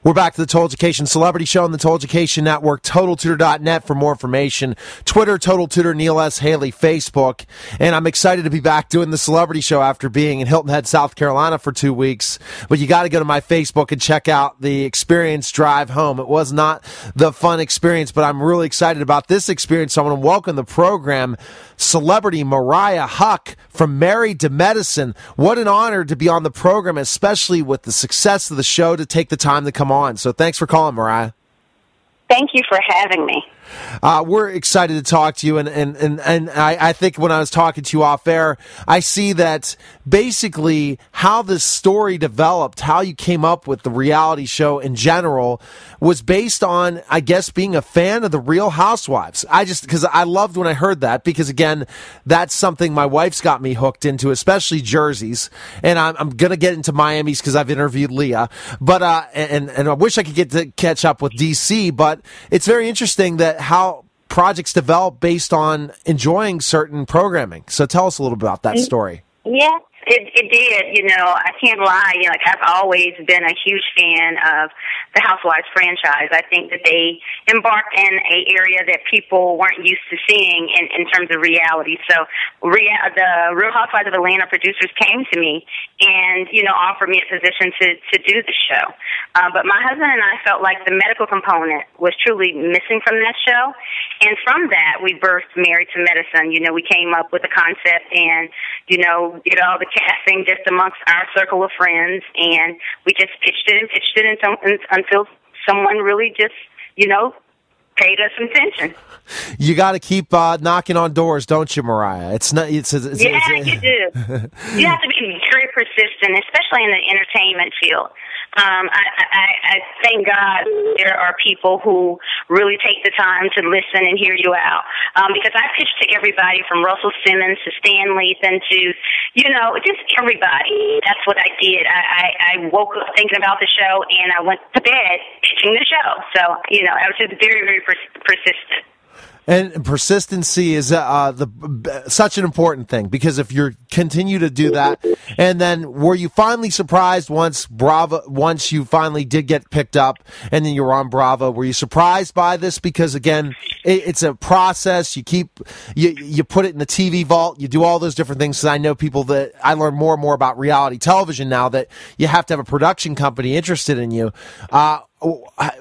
We're back to the Total Education Celebrity Show on the Total Education Network, TotalTutor.net for more information. Twitter, Total Tutor, Neil S. Haley, Facebook. And I'm excited to be back doing the Celebrity Show after being in Hilton Head, South Carolina for 2 weeks. But you got to go to my Facebook and check out the experience drive home. It was not the fun experience, but I'm really excited about this experience. So I want to welcome the program, celebrity Mariah Huq from Married to Medicine. What an honor to be on the program, especially with the success of the show, to take the time to come on. So thanks for calling, Mariah. Thank you for having me. We're excited to talk to you, and I think when I was talking to you off air, I see that basically how this story developed, how you came up with the reality show in general, was based on, I guess, being a fan of the Real Housewives. Because I loved when I heard that, because again, that's something my wife's got me hooked into, especially jerseys, and I'm gonna get into Miami's because I've interviewed Leah, but and I wish I could get to catch up with DC, but it's very interesting that how projects develop based on enjoying certain programming. So tell us a little bit about that story. Yeah, it did. You know, I can't lie. You know, like, I've always been a huge fan of the Housewives franchise. I think that they embarked in an area that people weren't used to seeing in terms of reality. So the Real Housewives of Atlanta producers came to me and, you know, offered me a position to do the show. But my husband and I felt like the medical component was truly missing from that show. And from that, we birthed Married to Medicine. You know, we came up with the concept and, you know, did all the casting just amongst our circle of friends. And we just pitched it until someone really just, you know, paid us some attention. You got to keep knocking on doors, don't you, Mariah? It's not. You do. You have to be very persistent, especially in the entertainment field. I thank God there are people who really take the time to listen and hear you out. Because I pitched to everybody from Russell Simmons to Stan Lathan to, you know, just everybody. That's what I did. I woke up thinking about the show and I went to bed pitching the show. So, you know, I was just very, very persistent. And persistency is such an important thing, because if you continue to do that, and then were you finally surprised once you finally did get picked up, and then you were on Bravo? Were you surprised by this? Because again, it's a process. You put it in the TV vault. You do all those different things. So I know people that I learn more and more about reality television now, that you have to have a production company interested in you.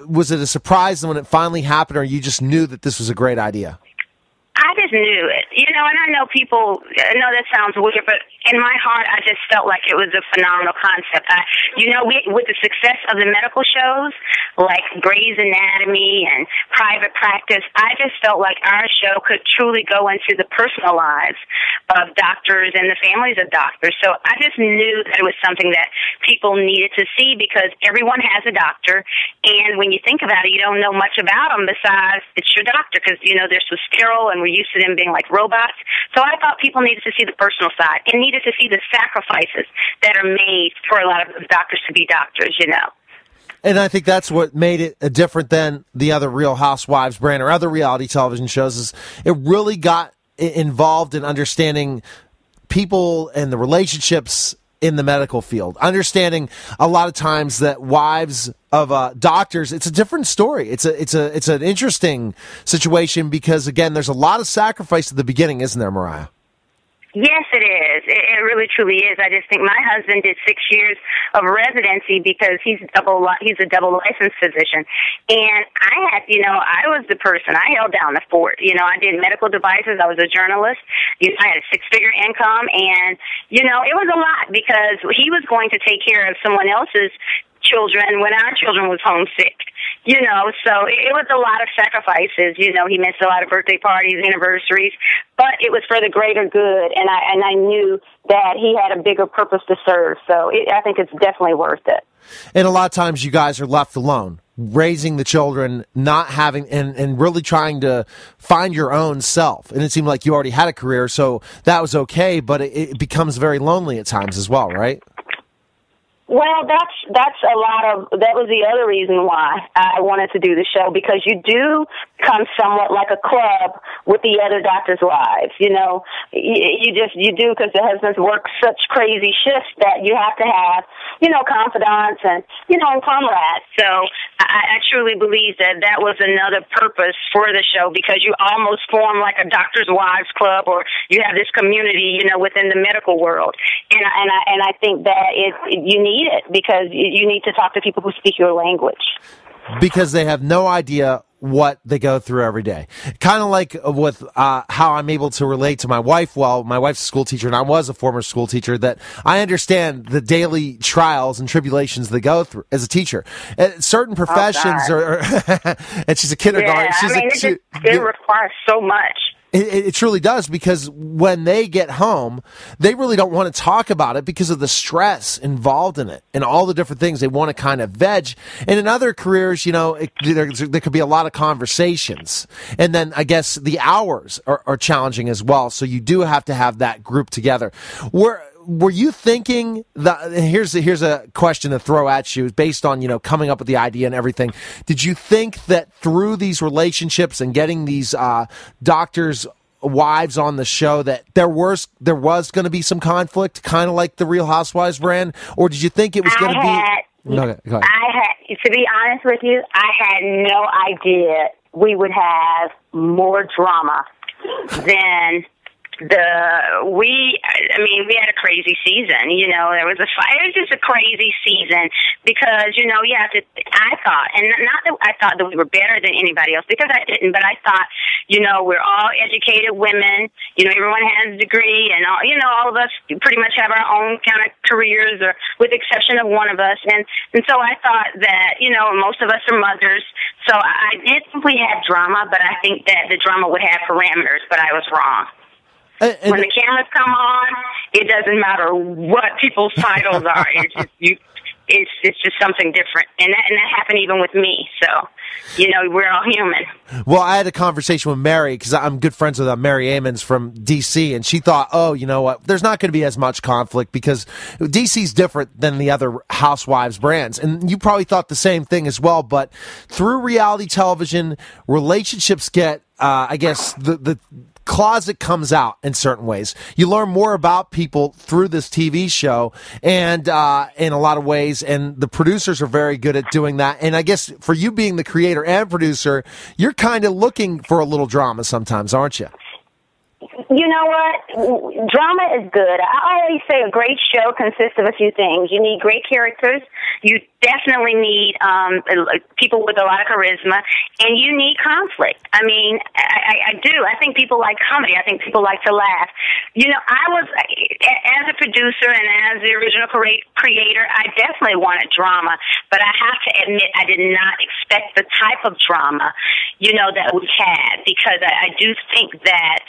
Was it a surprise when it finally happened, or you just knew that this was a great idea? I just knew it, you know, and I know that sounds weird, but in my heart, I just felt like it was a phenomenal concept. With the success of the medical shows, like Grey's Anatomy and Private Practice, I just felt like our show could truly go into the personal lives of doctors and the families of doctors. So I just knew that it was something that people needed to see, because everyone has a doctor, and when you think about it, you don't know much about them besides it's your doctor, because, you know, they're so sterile and we're used to them being like robots. So I thought people needed to see the personal side and needed to see the sacrifices that are made for a lot of doctors to be doctors, you know. And I think that's what made it different than the other Real Housewives brand or other reality television shows, is it really got involved in understanding people and the relationships in the medical field, understanding a lot of times that wives of doctors, it's a different story. It's an interesting situation, because again, there's a lot of sacrifice at the beginning, isn't there, Mariah? Yes, it is. It really, truly is. I just think my husband did 6 years of residency because he's a double licensed physician. And I was the person. I held down the fort. You know, I did medical devices. I was a journalist. I had a 6-figure income. And, you know, it was a lot, because he was going to take care of someone else's children when our children was homesick. You know, so it was a lot of sacrifices. You know, he missed a lot of birthday parties, anniversaries, but it was for the greater good, and I knew that he had a bigger purpose to serve. So I think it's definitely worth it. And a lot of times you guys are left alone, raising the children, not having, and really trying to find your own self. And it seemed like you already had a career, so that was okay, but it becomes very lonely at times as well, right? Well, that was the other reason why I wanted to do the show, because you do become somewhat like a club with the other doctors' wives. You know, you do, because the husbands work such crazy shifts that you have to have, you know, confidants and, you know, comrades. So I truly believe that was another purpose for the show, because you almost form like a doctor's wives club, or you have this community, you know, within the medical world. And I think that you need it, because you need to talk to people who speak your language. Because they have no idea what they go through every day. Kind of like with how I'm able to relate to my wife. Well, my wife's a school teacher, and I was a former school teacher, that I understand the daily trials and tribulations they go through as a teacher. Certain professions and she's a kindergarten. Yeah, it requires so much. It truly does, because when they get home, they really don't want to talk about it because of the stress involved in it and all the different things they want to kind of veg. And in other careers, you know, there could be a lot of conversations. And then I guess the hours are challenging as well. So you do have to have that group together. Were you thinking that, here's a question to throw at you based on, you know, coming up with the idea and everything. Did you think that through these relationships and getting these doctors' wives on the show that there was going to be some conflict, kind of like the Real Housewives brand? Or did you think it was going to be... Okay, go ahead. To be honest with you, I had no idea we would have more drama than... we had a crazy season. You know, it was just a crazy season, because, you know, I thought, and not that I thought that we were better than anybody else, because I didn't, but I thought, you know, we're all educated women, you know, everyone has a degree, and all, you know, all of us pretty much have our own kind of careers, or with the exception of one of us, and so I thought that, you know, most of us are mothers, so I did think we had drama, but I think that the drama would have parameters, but I was wrong. When the cameras come on, it doesn't matter what people's titles are. It's just something different, and that happened even with me. So, you know, we're all human. Well, I had a conversation with Mary, because I'm good friends with Mary Amons from D.C., and she thought, oh, you know what, there's not going to be as much conflict because D.C.'s different than the other housewives brands, and you probably thought the same thing as well. But through reality television, relationships get, I guess, the closet comes out in certain ways. You learn more about people through this TV show, and in a lot of ways, and the producers are very good at doing that. And I guess for you being the creator and producer, you're kind of looking for a little drama sometimes, aren't you? You know what? Drama is good. I always say a great show consists of a few things. You need great characters. You definitely need people with a lot of charisma, and you need conflict. I mean, I do. I think people like comedy. I think people like to laugh. You know, I was, as a producer and as the original creator, I definitely wanted drama, but I have to admit I did not expect the type of drama, you know, that we had, because I do think that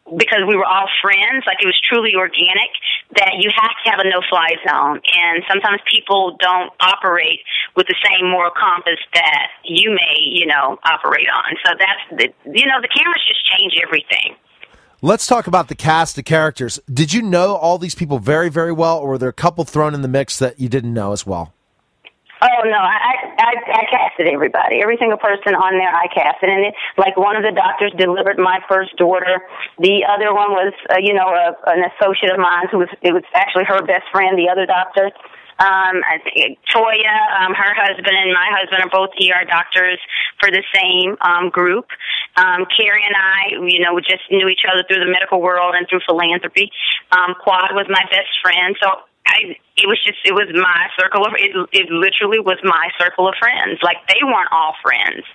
because we were all friends, like it was truly organic, that you have to have a no-fly zone. And sometimes people don't operate with the same moral compass that you may, you know, operate on. So the cameras just change everything. Let's talk about the cast of characters. Did you know all these people very, very well, or were there a couple thrown in the mix that you didn't know as well? Oh, no, I casted everybody. Every single person on there I casted. And like one of the doctors delivered my first daughter. The other one was, an associate of mine it was actually her best friend, the other doctor. I think Toya, her husband and my husband are both ER doctors for the same group. Carrie and I, we just knew each other through the medical world and through philanthropy. Quad was my best friend. So it was my circle it literally was my circle of friends. Like, they weren't all friends,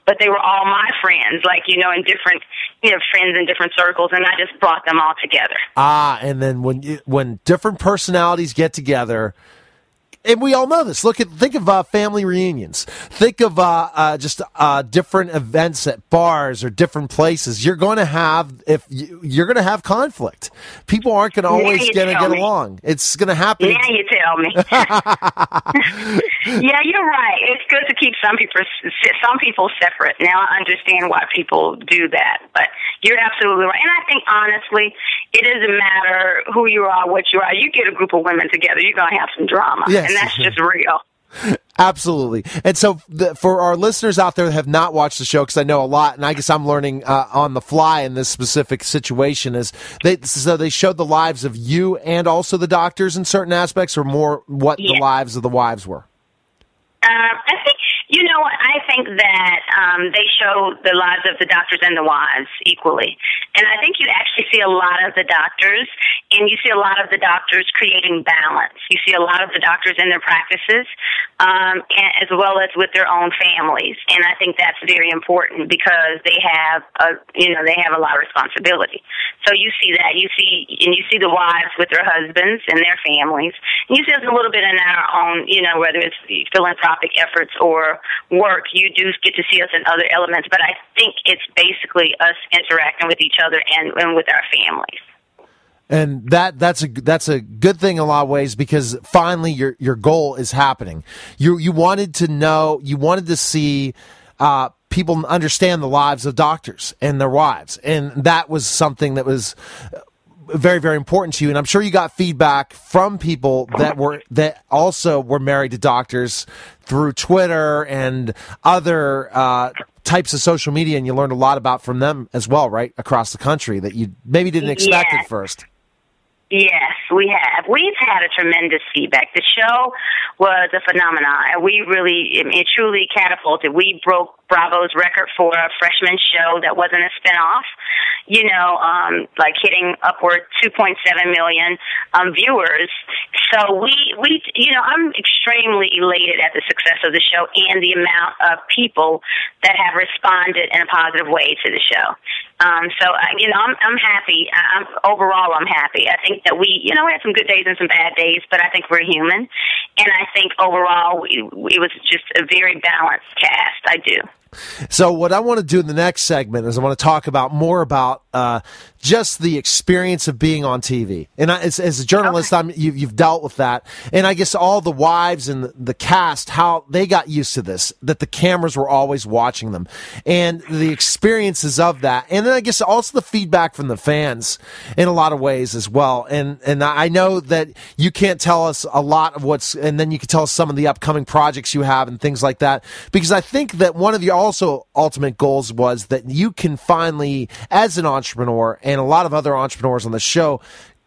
but they were all my friends, like, in different, friends in different circles, and I just brought them all together. And then when different personalities get together, and we all know this. Think of family reunions. Think of different events at bars or different places. You're going to have conflict. People aren't going to always get along. It's going to happen. Now you tell me. Yeah, you're right. It's good to keep some people separate. Now I understand why people do that, but you're absolutely right. And I think, honestly, it doesn't matter who you are, what you are. You get a group of women together, you're going to have some drama. Yes. and that's just real. Absolutely. And so for our listeners out there that have not watched the show, because I know a lot, and I guess I'm learning on the fly in this specific situation, is they showed the lives of you and also the doctors in certain aspects, or more what the lives of the wives were? I think, I think that they show the lives of the doctors and the wives equally. And I think you actually see a lot of the doctors, and you see a lot of the doctors creating balance. You see a lot of the doctors in their practices, as well as with their own families. And I think that's very important because they have a lot of responsibility. So you see that. You see the wives with their husbands and their families. And you see us a little bit in our own, whether it's philanthropic efforts or work, you do get to see us in other elements. But I think it's basically us interacting with each other and with our families. And that's a good thing in a lot of ways, because finally your goal is happening. You wanted to see people understand the lives of doctors and their wives, and that was something that was very, very important to you. And I'm sure you got feedback from people that also were married to doctors through Twitter and other types of social media, and you learned a lot about from them as well, right, across the country, that you maybe didn't expect at first. Yes, we have. We've had a tremendous feedback. The show was a phenomenon. We really, it truly catapulted. We broke Bravo's record for a freshman show that wasn't a spinoff, like hitting upward 2.7 million viewers. So I'm extremely elated at the success of the show and the amount of people that have responded in a positive way to the show. I'm happy. Overall, I'm happy. I think that we had some good days and some bad days, but I think we're human. And I think overall, it was just a very balanced cast. I do. So what I want to do in the next segment is I want to talk more about just the experience of being on TV. And as a journalist, okay. You've dealt with that. And I guess all the wives and the cast, how they got used to this, that the cameras were always watching them, and the experiences of that. And then I guess also the feedback from the fans in a lot of ways as well. And I know that you can't tell us a lot of and then you can tell us some of the upcoming projects you have and things like that, because I think that one of your also ultimate goals was that you can finally, as an entrepreneur and a lot of other entrepreneurs on the show,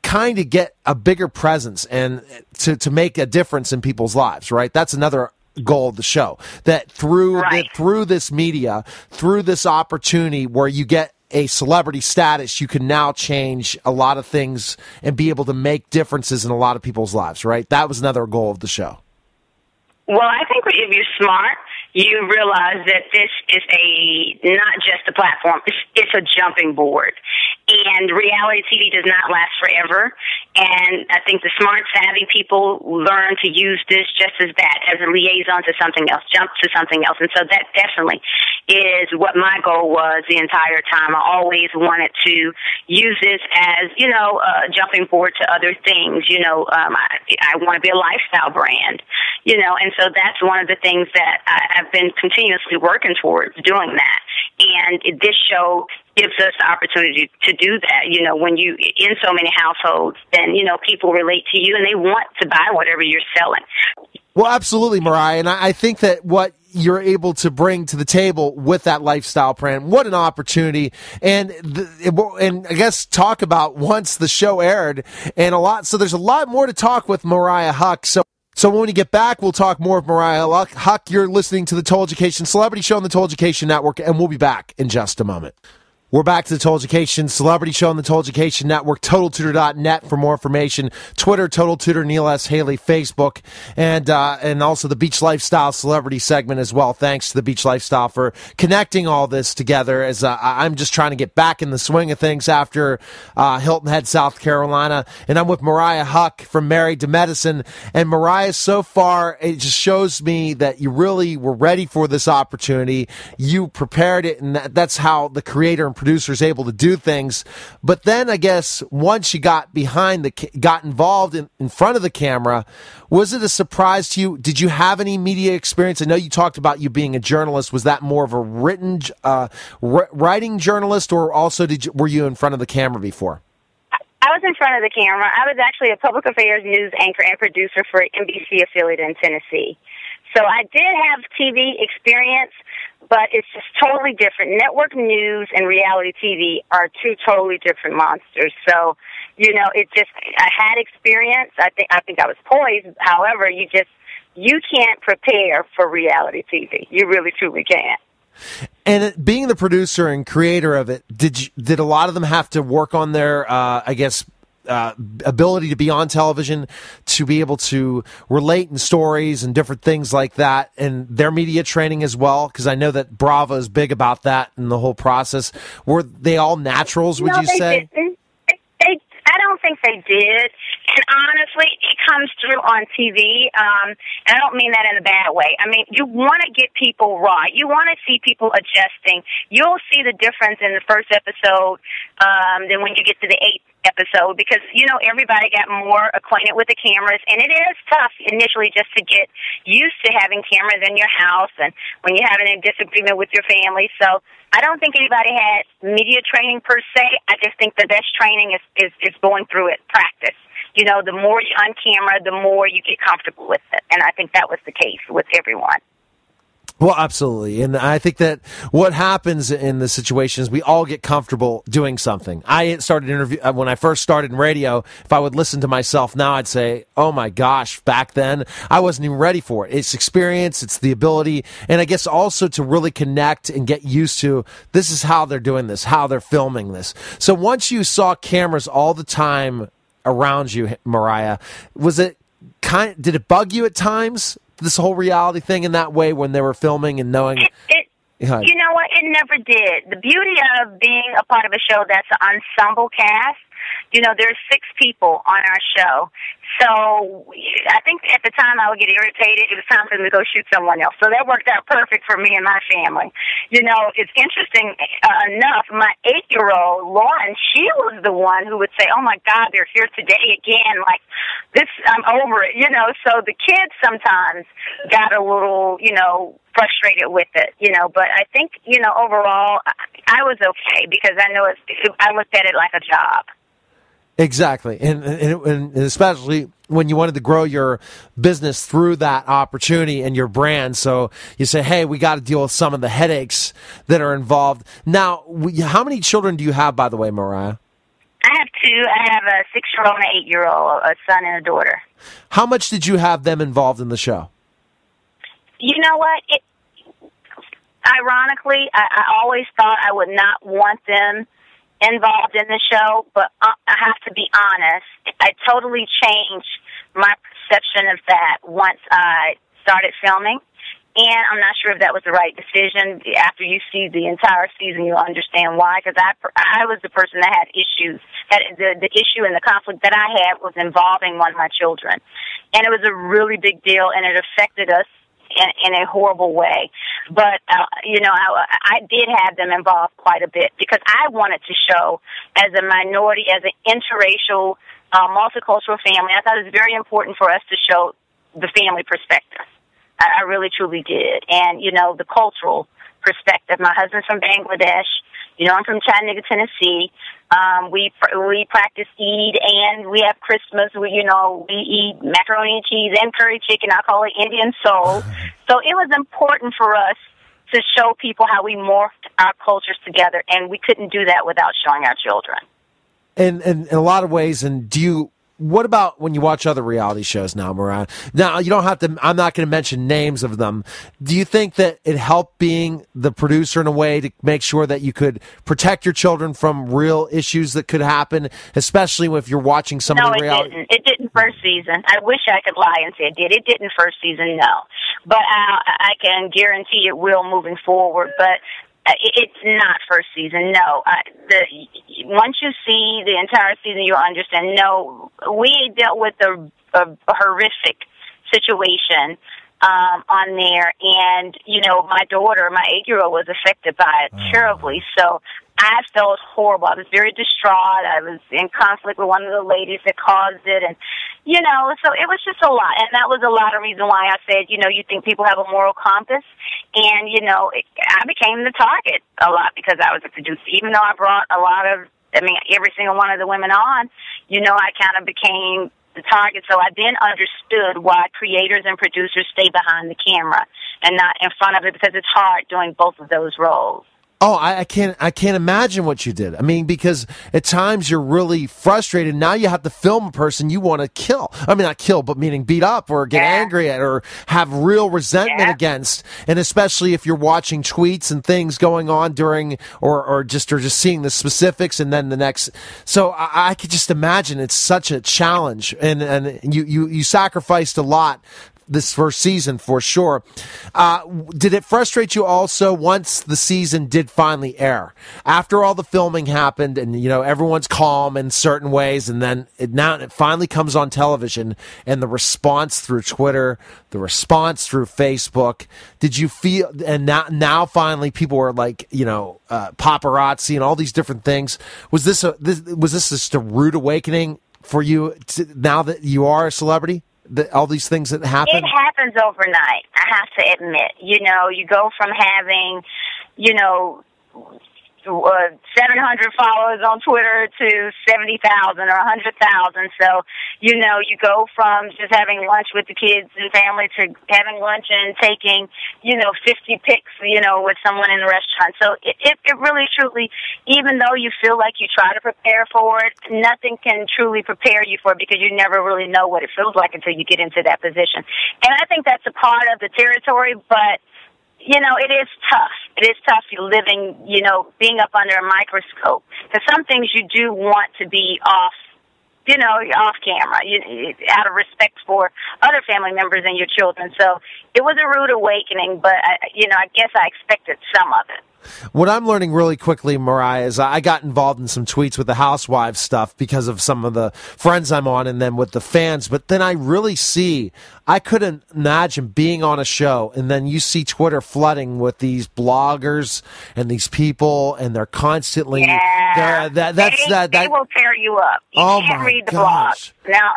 kind of get a bigger presence and to make a difference in people's lives, right? That's another goal of the show, that through this media, through this opportunity where you get a celebrity status, you can now change a lot of things and be able to make differences in a lot of people's lives, right? That was another goal of the show. Well, I think if you're smart, you realize that this is not just a platform, it's a jumping board. And reality TV does not last forever. And I think the smart, savvy people learn to use this just as that, as a liaison to something else, jump to something else. And so that definitely is what my goal was the entire time. I always wanted to use this as, a jumping board to other things. I want to be a lifestyle brand, and so that's one of the things that I've been continuously working towards, doing that. And this show gives us the opportunity to do that. When you in so many households, then, people relate to you and they want to buy whatever you're selling. Well, absolutely, Mariah. And I think that what you're able to bring to the table with that lifestyle brand, what an opportunity. And I guess talk about once the show aired so there's a lot more to talk with Mariah Huq. So when we get back, we'll talk more of Mariah Huq. You're listening to the Total Education Celebrity Show on the Total Education Network, and we'll be back in just a moment. We're back to the Total Education Celebrity Show on the Total Education Network, TotalTutor.net for more information. Twitter, Total Tutor, Neil S. Haley, Facebook, and also the Beach Lifestyle Celebrity segment as well. Thanks to the Beach Lifestyle for connecting all this together, as I'm just trying to get back in the swing of things after Hilton Head, South Carolina. And I'm with Mariah Huq from Married to Medicine. And Mariah, so far, it just shows me that you really were ready for this opportunity. You prepared it, and that's how the creator and producer's able to do things. But then I guess once you got involved in front of the camera, was it a surprise to you? Did you have any media experience? I know you talked about you being a journalist. Was that more of a writing journalist, or also were you in front of the camera before? I was in front of the camera. I was actually a public affairs news anchor and producer for an NBC affiliate in Tennessee. So I did have TV experience, but it's just totally different. Network news and reality TV are two totally different monsters. So, I had experience. I think I was poised. However, you can't prepare for reality TV. You really, truly can't. And being the producer and creator of it, did a lot of them have to work on their, ability to be on television, to be able to relate in stories and different things like that, and their media training as well? Because I know that Bravo is big about that in the whole process. Were they all naturals, would you say? I don't think they did. And honestly, it comes through on TV, and I don't mean that in a bad way. I mean, you want to get people right. You want to see people adjusting. You'll see the difference in the first episode than when you get to the 8th episode, because, everybody got more acquainted with the cameras, and it is tough initially just to get used to having cameras in your house and when you're having a disagreement with your family. So I don't think anybody had media training per se. I just think the best training is going through it, practice. The more you're on camera, the more you get comfortable with it. And I think that was the case with everyone. Well, absolutely. And I think that what happens in the situation is we all get comfortable doing something. I started when I first started in radio, if I would listen to myself now, I'd say, oh my gosh, back then I wasn't even ready for it. It's experience, it's the ability, and I guess also to really connect and get used to this is how they're doing this, how they're filming this. So once you saw cameras all the time around you, Mariah, did it bug you at times, this whole reality thing, in that way when they were filming and knowing? You know what? It never did. The beauty of being a part of a show that's an ensemble cast, there's 6 people on our show. So I think at the time I would get irritated. It was time for me to go shoot someone else. So that worked out perfect for me and my family. It's interesting enough, my 8-year-old, Lauren, she was the one who would say, oh, my God, they're here today again. Like, this, I'm over it, So the kids sometimes got a little, frustrated with it, But I think, overall, I was okay because I know I looked at it like a job. Exactly. And especially when you wanted to grow your business through that opportunity and your brand. So you say, hey, we got to deal with some of the headaches that are involved. Now, how many children do you have, by the way, Mariah? I have 2. I have a 6-year-old and an 8-year-old, a son and a daughter. How much did you have them involved in the show? You know what? Ironically, I always thought I would not want them involved in the show, but I have to be honest, I totally changed my perception of that once I started filming, and I'm not sure if that was the right decision. After you see the entire season, you'll understand why, because I was the person that had issues. The issue and the conflict that I had was involving one of my children, and it was a really big deal, and it affected us in a horrible way. But, I did have them involved quite a bit because I wanted to show as a minority, as an interracial, multicultural family. I thought it was very important for us to show the family perspective. I really, truly did. And, the cultural perspective. My husband's from Bangladesh. I'm from Chattanooga, Tennessee. We practice Eid and we have Christmas. We eat macaroni and cheese and curry chicken. I call it Indian soul. So it was important for us to show people how we morphed our cultures together, and we couldn't do that without showing our children. And in a lot of ways, what about when you watch other reality shows now, Mariah? Now, you don't have to, I'm not going to mention names of them. Do you think that it helped being the producer in a way to make sure that you could protect your children from real issues that could happen, especially if you're watching some of the reality? No, it didn't. It didn't first season. I wish I could lie and say it did. It didn't first season, no. But I can guarantee it will moving forward. But it's not first season, no. Once you see the entire season, you'll understand. No, we dealt with a horrific situation on there, and my daughter, my 8-year-old, was affected by it terribly. So I felt horrible. I was very distraught. I was in conflict with one of the ladies that caused it, and so it was just a lot. And that was a lot of reason why I said, you think people have a moral compass. And, I became the target a lot because I was a producer. Even though I brought every single one of the women on, I kind of became the target. So I then understood why creators and producers stay behind the camera and not in front of it, because it's hard doing both of those roles. Oh, I can't imagine what you did. I mean, because at times you're really frustrated. Now you have to film a person you want to kill. I mean, not kill, but meaning beat up or get angry at or have real resentment against. And especially if you're watching tweets and things going on during or just seeing the specifics and then the next. So I could just imagine it's such a challenge, and you sacrificed a lot this first season for sure. Did it frustrate you also once the season did finally air? After all the filming happened and, everyone's calm in certain ways, and then it finally comes on television, and the response through Twitter, the response through Facebook, did you feel, and now finally people were like, paparazzi and all these different things. Was this just a rude awakening for you now that you are a celebrity? All these things that happen? It happens overnight, I have to admit. You go from having, 700 followers on Twitter to 70,000 or 100,000. So, you go from just having lunch with the kids and family to having lunch and taking, 50 pics, with someone in the restaurant. So it really, truly, even though you feel like you try to prepare for it, nothing can truly prepare you for it, because you never really know what it feels like until you get into that position. And I think that's a part of the territory, but it is tough. It is tough living, being up under a microscope. Because some things you do want to be off camera, out of respect for other family members and your children. So it was a rude awakening, but, I guess I expected some of it. What I'm learning really quickly, Mariah, is I got involved in some tweets with the Housewives stuff because of some of the friends I'm on and then with the fans. But then I really I couldn't imagine being on a show and then you see Twitter flooding with these bloggers and these people, and they're constantly... Yeah, they will tear you up. You can't read the blogs. Now,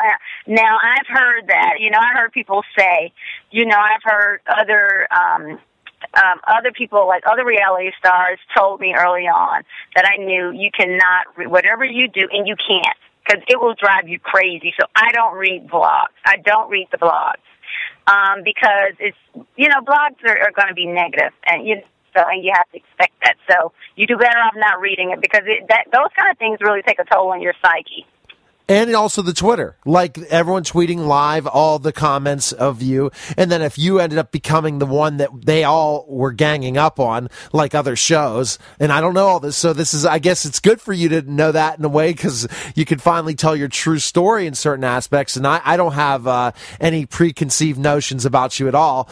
I've heard that. I heard people say, I've heard other people, like other reality stars, told me early on that I knew you cannot, whatever you do, and you can't, because it will drive you crazy. So I don't read blogs. I don't read the blogs because it's, blogs are going to be negative, and you have to expect that. So you do better off not reading it, because those kind of things really take a toll on your psyche. And also the Twitter, like everyone tweeting live all the comments of you. And then if you ended up becoming the one that they all were ganging up on, like other shows, and I don't know all this. So I guess it's good for you to know that in a way, because you can finally tell your true story in certain aspects. And I don't have any preconceived notions about you at all.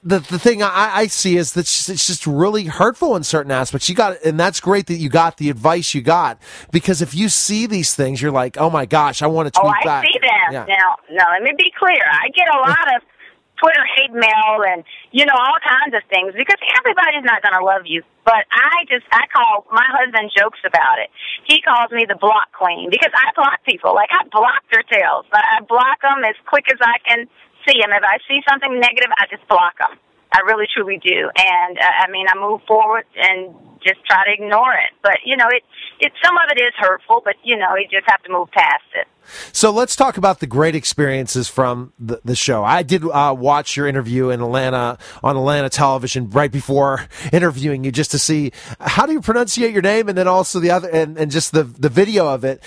The thing I see is that it's just really hurtful in certain aspects. And that's great that you got the advice you got, because if you see these things, you're like, oh my gosh, I want to tweet back. I see that. Yeah. Now, let me be clear. I get a lot of Twitter hate mail and, all kinds of things, because everybody's not going to love you. But my husband jokes about it. He calls me the block queen, because I block people. Like, I block their tails. I block them as quick as I can see them. If I see something negative, I just block them. I really, truly do. And, I move forward and just try to ignore it. But, some of it is hurtful, but, you just have to move past it. So let's talk about the great experiences from the show. I did watch your interview in Atlanta, on Atlanta television, right before interviewing you, just to see how do you pronunciate your name, and then also the other, and just the video of it.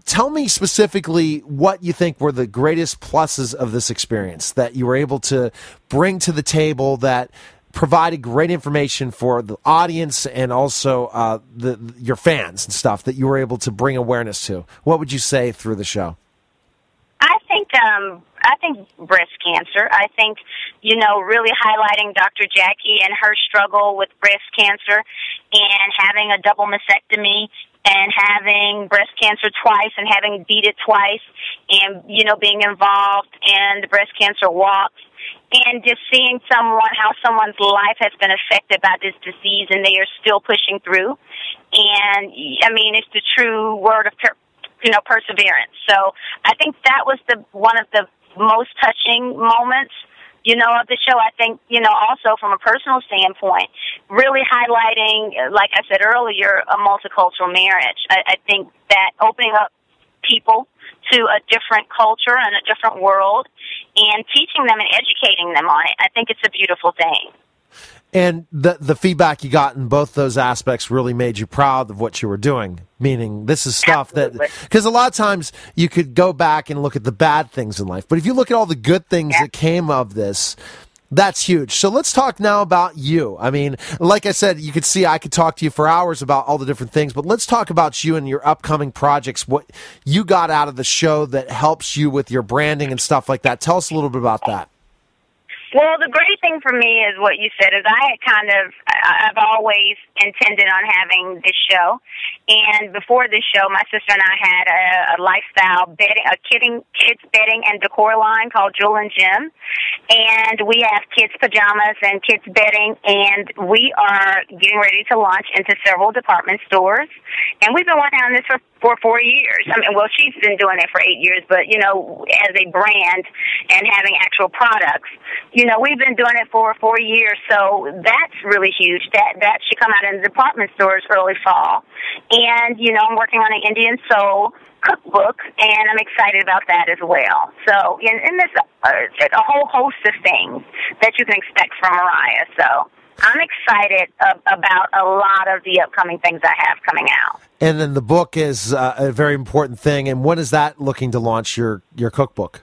Tell me specifically what you think were the greatest pluses of this experience that you were able to bring to the table that provided great information for the audience and also your fans and stuff that you were able to bring awareness to. What would you say through the show? I think breast cancer. I think, really highlighting Dr. Jackie and her struggle with breast cancer and having a double mastectomy and having breast cancer twice and having beat it twice and, being involved in the breast cancer walk. And just seeing how someone's life has been affected by this disease, and they are still pushing through. And it's the true word of perseverance. So I think that was one of the most touching moments, of the show. I think, also from a personal standpoint, really highlighting, like I said earlier, a multicultural marriage. I think that opening up people to a different culture and a different world and teaching them and educating them on it. I think it's a beautiful thing. And the feedback you got in both those aspects really made you proud of what you were doing, meaning this is stuff Absolutely. that, because a lot of times you could go back and look at the bad things in life, but if you look at all the good things that came of this, that's huge. So let's talk now about you. I mean, like I said, you could see I could talk to you for hours about all the different things, but let's talk about you and your upcoming projects, what you got out of the show that helps you with your branding and stuff like that. Tell us a little bit about that. Well, the great thing for me is what you said is I've always intended on having this show. And before this show, my sister and I had a lifestyle bedding, kids bedding and decor line called Jewel and Gem. And we have kids pajamas and kids bedding, and we are getting ready to launch into several department stores. And we've been working on this for 4 years. I mean, well, she's been doing it for 8 years, but, you know, as a brand and having actual products, you know, we've been doing it for 4 years, so that's really huge. That should come out in the department stores early fall. And, you know, I'm working on an Indian soul cookbook, and I'm excited about that as well. So, and there's a whole host of things that you can expect from Mariah. So I'm excited about a lot of the upcoming things I have coming out. And then the book is a very important thing. And when is that looking to launch your cookbook?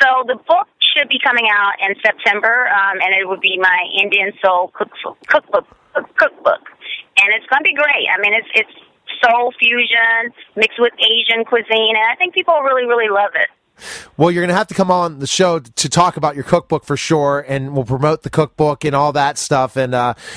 So the book should be coming out in September, and it would be my Indian soul cookbook. And it's going to be great. I mean, it's soul fusion mixed with Asian cuisine, and I think people really, really love it. Well, you're going to have to come on the show to talk about your cookbook for sure, and we'll promote the cookbook and all that stuff. And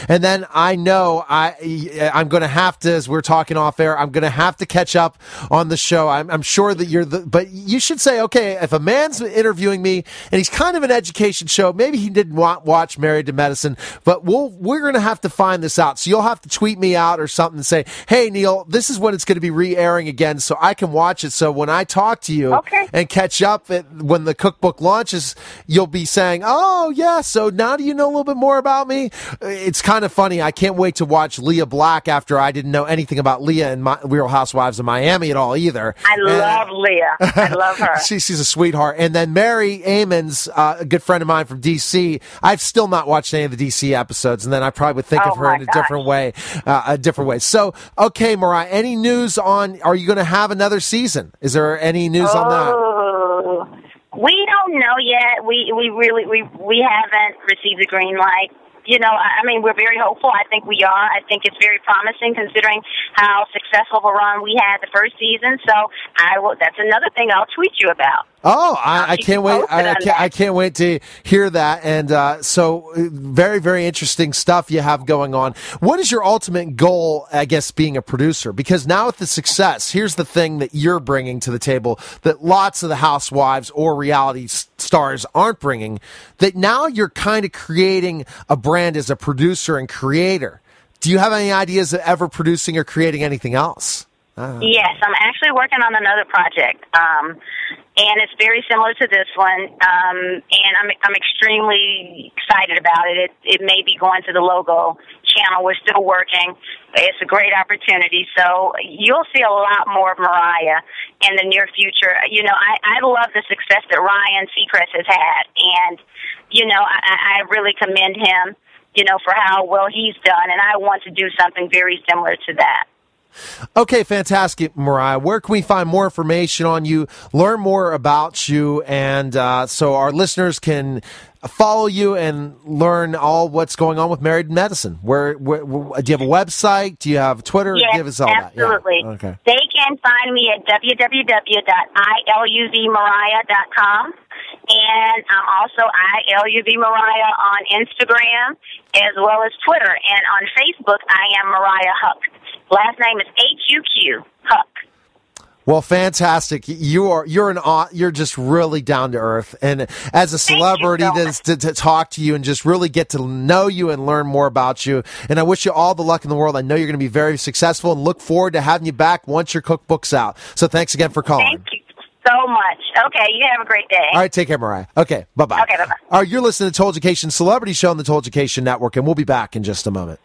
then I know I'm going to have to, as we're talking off air, I'm going to have to catch up on the show. I'm sure that but you should say, okay, if a man's interviewing me and he's kind of an education show, maybe he didn't watch Married to Medicine, but we're going to have to find this out. So you'll have to tweet me out or something and say, hey, Neil, this is when it's going to be re-airing again, so I can watch it. So when I talk to you and catch up when the cookbook launches, you'll be saying, oh yeah, so now do you know a little bit more about me? It's kind of funny. I can't wait to watch Leah Black after I didn't know anything about Leah and Real Housewives of Miami at all either. I love Leah. I love her. She's a sweetheart. And then Mary Amons, a good friend of mine from DC. I've still not watched any of the DC episodes, and then I probably would think of her in a different way. So, okay, Mariah, any news on, are you going to have another season? Is there any news on that? We don't know yet. We haven't received the green light. You know, I mean, we're very hopeful. I think we are. I think it's very promising considering how successful of a run we had the first season. So that's another thing I'll tweet you about. Oh, I can't wait. I can't wait to hear that. And so very, very interesting stuff you have going on. What is your ultimate goal, I guess, being a producer? Because now with the success, here's the thing that you're bringing to the table that lots of the housewives or reality stars aren't bringing, that now you're kind of creating a brand as a producer and creator. Do you have any ideas of ever producing or creating anything else? Yes, I'm actually working on another project, and it's very similar to this one, and I'm extremely excited about it. It may be going to the logo channel. We're still working. It's a great opportunity, so you'll see a lot more of Mariah in the near future. You know, I love the success that Ryan Seacrest has had, and, you know, I really commend him, you know, for how well he's done, and I want to do something very similar to that. Okay, fantastic, Mariah. Where can we find more information on you, learn more about you, and so our listeners can follow you and learn all what's going on with Married Medicine? Where do you have a website? Do you have Twitter? Yes, give us all absolutely. That. Yeah. Okay. They can find me at www.iluvmariah.com. And I'm also ILUV Mariah on Instagram as well as Twitter. And on Facebook, I am Mariah Huq. Last name is Huq, Huq. Well, fantastic. You're just really down to earth. And as a celebrity to talk to you and just really get to know you and learn more about you. And I wish you all the luck in the world. I know you're going to be very successful and look forward to having you back once your cookbook's out. So thanks again for calling. Thank you so much. Okay, you have a great day. All right, take care, Mariah. Okay, bye-bye. Okay, bye-bye. All right, you're listening to Told Education Celebrity Show on the Told Education Network, and we'll be back in just a moment.